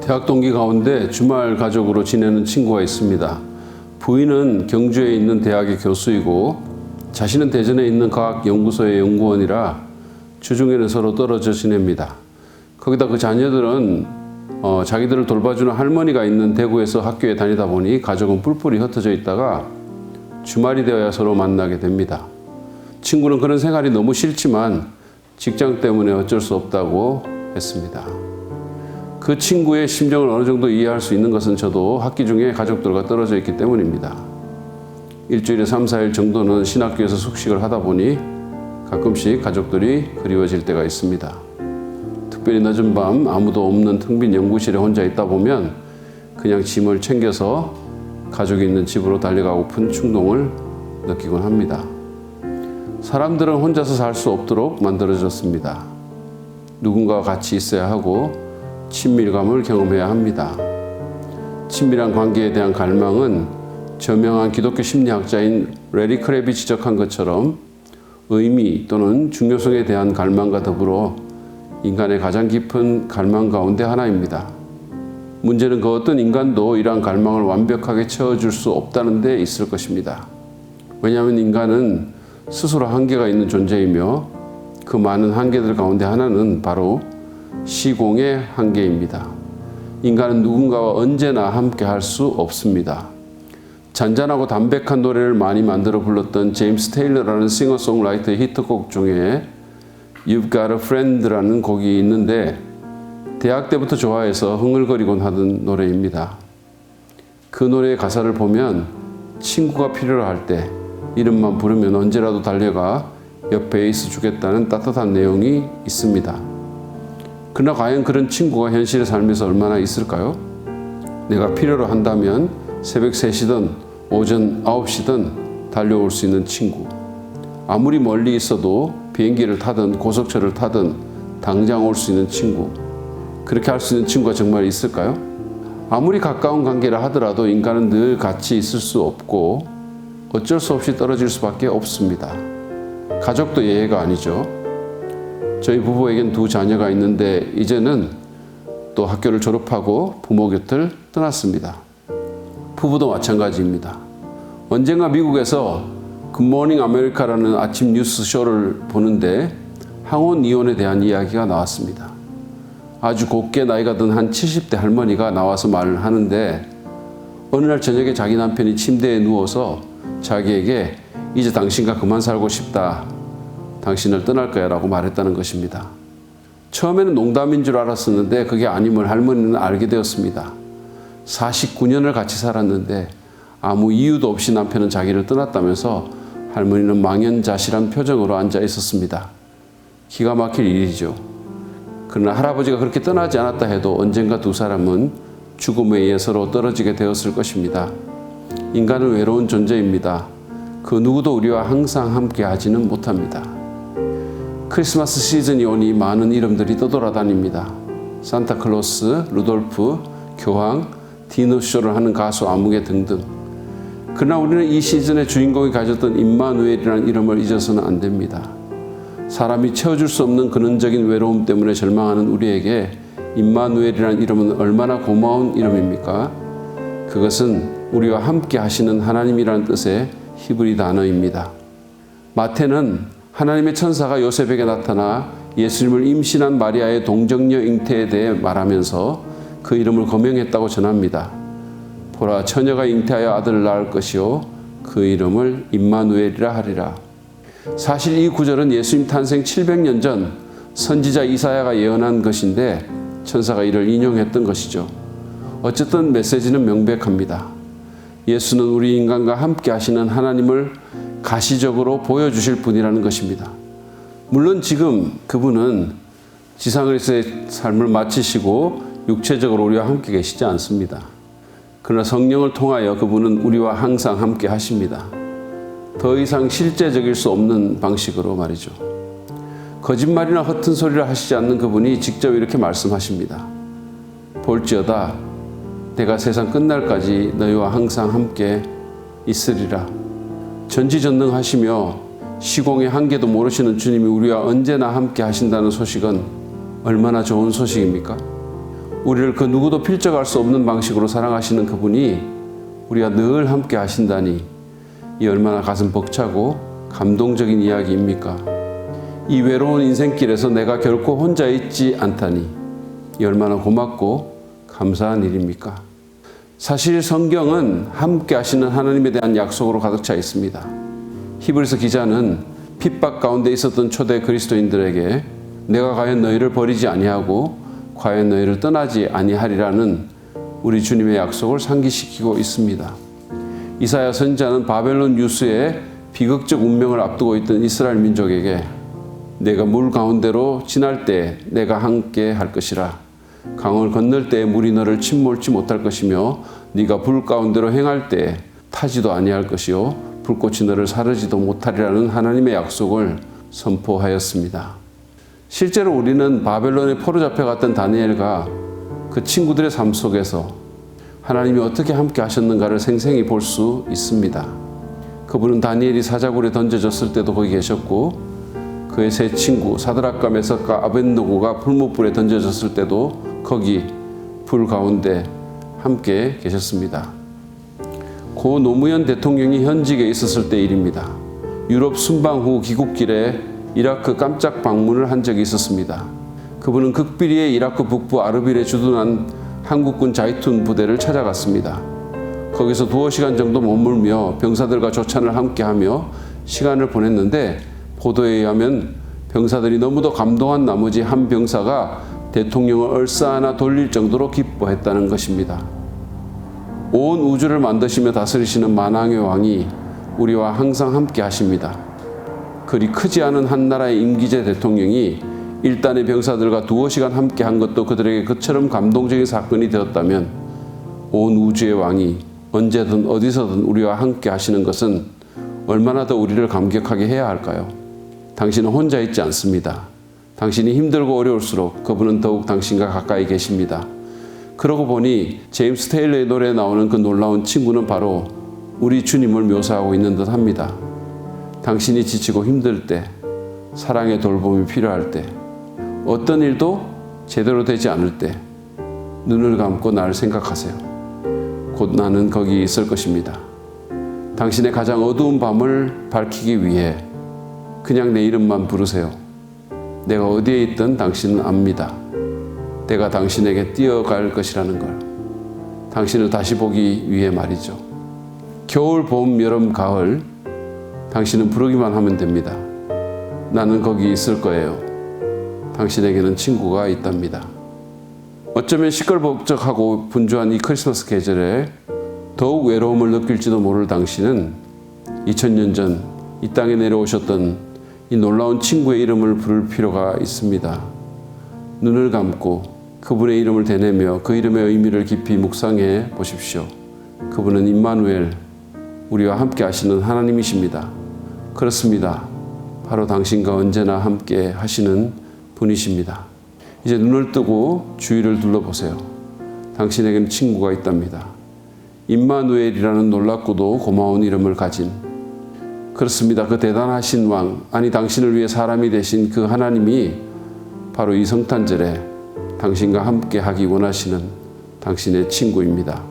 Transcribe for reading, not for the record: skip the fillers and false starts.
대학 동기 가운데 주말 가족으로 지내는 친구가 있습니다. 부인은 경주에 있는 대학의 교수이고 자신은 대전에 있는 과학연구소의 연구원이라 주중에는 서로 떨어져 지냅니다. 거기다 그 자녀들은 자기들을 돌봐주는 할머니가 있는 대구에서 학교에 다니다 보니 가족은 뿔뿔이 흩어져 있다가 주말이 되어야 서로 만나게 됩니다. 친구는 그런 생활이 너무 싫지만 직장 때문에 어쩔 수 없다고 했습니다. 그 친구의 심정을 어느 정도 이해할 수 있는 것은 저도 학기 중에 가족들과 떨어져 있기 때문입니다. 일주일에 3, 4일 정도는 신학교에서 숙식을 하다 보니 가끔씩 가족들이 그리워질 때가 있습니다. 특별히 늦은 밤 아무도 없는 텅 빈 연구실에 혼자 있다 보면 그냥 짐을 챙겨서 가족이 있는 집으로 달려가고픈 충동을 느끼곤 합니다. 사람들은 혼자서 살 수 없도록 만들어졌습니다. 누군가와 같이 있어야 하고 친밀감을 경험해야 합니다. 친밀한 관계에 대한 갈망은 저명한 기독교 심리학자인 레리 크랩이 지적한 것처럼 의미 또는 중요성에 대한 갈망과 더불어 인간의 가장 깊은 갈망 가운데 하나입니다. 문제는 그 어떤 인간도 이러한 갈망을 완벽하게 채워줄 수 없다는 데 있을 것입니다. 왜냐하면 인간은 스스로 한계가 있는 존재이며 그 많은 한계들 가운데 하나는 바로 시공의 한계입니다. 인간은 누군가와 언제나 함께 할 수 없습니다. 잔잔하고 담백한 노래를 많이 만들어 불렀던 제임스 테일러라는 싱어송라이터의 히트곡 중에 You've Got a Friend라는 곡이 있는데 대학 때부터 좋아해서 흥얼거리곤 하던 노래입니다. 그 노래의 가사를 보면 친구가 필요로 할 때 이름만 부르면 언제라도 달려가 옆에 있어 주겠다는 따뜻한 내용이 있습니다. 그러나 과연 그런 친구가 현실의 삶에서 얼마나 있을까요? 내가 필요로 한다면 새벽 3시든 오전 9시든 달려올 수 있는 친구. 아무리 멀리 있어도 비행기를 타든 고속철을 타든 당장 올 수 있는 친구. 그렇게 할 수 있는 친구가 정말 있을까요? 아무리 가까운 관계라 하더라도 인간은 늘 같이 있을 수 없고 어쩔 수 없이 떨어질 수밖에 없습니다. 가족도 예외가 아니죠. 저희 부부에겐 2 자녀가 있는데 이제는 또 학교를 졸업하고 부모 곁을 떠났습니다. 부부도 마찬가지입니다. 언젠가 미국에서 굿모닝 아메리카라는 아침 뉴스 쇼를 보는데 항혼 이혼에 대한 이야기가 나왔습니다. 아주 곱게 나이가 든 한 70대 할머니가 나와서 말을 하는데 어느 날 저녁에 자기 남편이 침대에 누워서 자기에게 이제 당신과 그만 살고 싶다. 당신을 떠날 거야 라고 말했다는 것입니다. 처음에는 농담인 줄 알았었는데 그게 아님을 할머니는 알게 되었습니다. 49년을 같이 살았는데 아무 이유도 없이 남편은 자기를 떠났다면서 할머니는 망연자실한 표정으로 앉아 있었습니다. 기가 막힐 일이죠. 그러나 할아버지가 그렇게 떠나지 않았다 해도 언젠가 2 사람은 죽음에 의해 서로 떨어지게 되었을 것입니다. 인간은 외로운 존재입니다. 그 누구도 우리와 항상 함께 하지는 못합니다. 크리스마스 시즌이 오니 많은 이름들이 떠돌아다닙니다. 산타클로스, 루돌프, 교황, 디너쇼를 하는 가수 아무개 등등. 그러나 우리는 이 시즌의 주인공이 가졌던 임마누엘이라는 이름을 잊어서는 안 됩니다. 사람이 채워줄 수 없는 근원적인 외로움 때문에 절망하는 우리에게 임마누엘이라는 이름은 얼마나 고마운 이름입니까? 그것은 우리와 함께 하시는 하나님이라는 뜻의 히브리 단어입니다. 마태는 하나님의 천사가 요셉에게 나타나 예수님을 임신한 마리아의 동정녀 잉태에 대해 말하면서 그 이름을 거명했다고 전합니다. 보라, 처녀가 잉태하여 아들을 낳을 것이요 그 이름을 임마누엘이라 하리라. 사실 이 구절은 예수님 탄생 700년 전 선지자 이사야가 예언한 것인데 천사가 이를 인용했던 것이죠. 어쨌든 메시지는 명백합니다. 예수는 우리 인간과 함께 하시는 하나님을 가시적으로 보여주실 분이라는 것입니다. 물론 지금 그분은 지상에서의 삶을 마치시고 육체적으로 우리와 함께 계시지 않습니다. 그러나 성령을 통하여 그분은 우리와 항상 함께 하십니다. 더 이상 실제적일 수 없는 방식으로 말이죠. 거짓말이나 허튼 소리를 하시지 않는 그분이 직접 이렇게 말씀하십니다. 볼지어다 내가 세상 끝날까지 너희와 항상 함께 있으리라. 전지전능하시며 시공의 한계도 모르시는 주님이 우리와 언제나 함께 하신다는 소식은 얼마나 좋은 소식입니까? 우리를 그 누구도 필적할 수 없는 방식으로 사랑하시는 그분이 우리가 늘 함께 하신다니 이 얼마나 가슴 벅차고 감동적인 이야기입니까? 이 외로운 인생길에서 내가 결코 혼자 있지 않다니 이 얼마나 고맙고 감사한 일입니까? 사실 성경은 함께 하시는 하나님에 대한 약속으로 가득 차 있습니다. 히브리서 기자는 핍박 가운데 있었던 초대 그리스도인들에게 내가 과연 너희를 버리지 아니하고 과연 너희를 떠나지 아니하리라는 우리 주님의 약속을 상기시키고 있습니다. 이사야 선지자는 바벨론 유수의 비극적 운명을 앞두고 있던 이스라엘 민족에게 내가 물 가운데로 지날 때 내가 함께 할 것이라. 강을 건널 때 물이 너를 침몰치 못할 것이며 네가 불 가운데로 행할 때 타지도 아니할 것이요 불꽃이 너를 사르지도 못하리라는 하나님의 약속을 선포하였습니다. 실제로 우리는 바벨론에 포로잡혀갔던 다니엘과 그 친구들의 삶 속에서 하나님이 어떻게 함께 하셨는가를 생생히 볼 수 있습니다. 그분은 다니엘이 사자굴에 던져졌을 때도 거기 계셨고 그의 세 친구 사드락과 메삭과 아벳느고가 풀무불에 던져졌을 때도 거기 불 가운데 함께 계셨습니다. 고 노무현 대통령이 현직에 있었을 때 일입니다. 유럽 순방 후 귀국길에 이라크 깜짝 방문을 한 적이 있었습니다. 그분은 극비리의 이라크 북부 아르빌에 주둔한 한국군 자이툰 부대를 찾아갔습니다. 거기서 두어 시간 정도 머물며 병사들과 조찬을 함께하며 시간을 보냈는데 보도에 의하면 병사들이 너무도 감동한 나머지 한 병사가 대통령을 얼싸안아 돌릴 정도로 기뻐했다는 것입니다. 온 우주를 만드시며 다스리시는 만왕의 왕이 우리와 항상 함께 하십니다. 그리 크지 않은 한 나라의 임기제 대통령이 일단의 병사들과 두어 시간 함께 한 것도 그들에게 그처럼 감동적인 사건이 되었다면 온 우주의 왕이 언제든 어디서든 우리와 함께 하시는 것은 얼마나 더 우리를 감격하게 해야 할까요? 당신은 혼자 있지 않습니다. 당신이 힘들고 어려울수록 그분은 더욱 당신과 가까이 계십니다. 그러고 보니 제임스 테일러의 노래에 나오는 그 놀라운 친구는 바로 우리 주님을 묘사하고 있는 듯 합니다. 당신이 지치고 힘들 때, 사랑의 돌봄이 필요할 때, 어떤 일도 제대로 되지 않을 때 눈을 감고 나를 생각하세요. 곧 나는 거기 있을 것입니다. 당신의 가장 어두운 밤을 밝히기 위해 그냥 내 이름만 부르세요. 내가 어디에 있든 당신은 압니다. 내가 당신에게 뛰어갈 것이라는 걸. 당신을 다시 보기 위해 말이죠. 겨울, 봄, 여름, 가을 당신은 부르기만 하면 됩니다. 나는 거기 있을 거예요. 당신에게는 친구가 있답니다. 어쩌면 시끌벅적하고 분주한 이 크리스마스 계절에 더욱 외로움을 느낄지도 모를 당신은 2000년 전 이 땅에 내려오셨던 이 놀라운 친구의 이름을 부를 필요가 있습니다. 눈을 감고 그분의 이름을 되뇌며 그 이름의 의미를 깊이 묵상해 보십시오. 그분은 임마누엘, 우리와 함께 하시는 하나님이십니다. 그렇습니다. 바로 당신과 언제나 함께 하시는 분이십니다. 이제 눈을 뜨고 주위를 둘러보세요. 당신에게는 친구가 있답니다. 임마누엘이라는 놀랍고도 고마운 이름을 가진, 그렇습니다. 그 대단하신 왕, 아니 당신을 위해 사람이 되신 그 하나님이 바로 이 성탄절에 당신과 함께 하기 원하시는 당신의 친구입니다.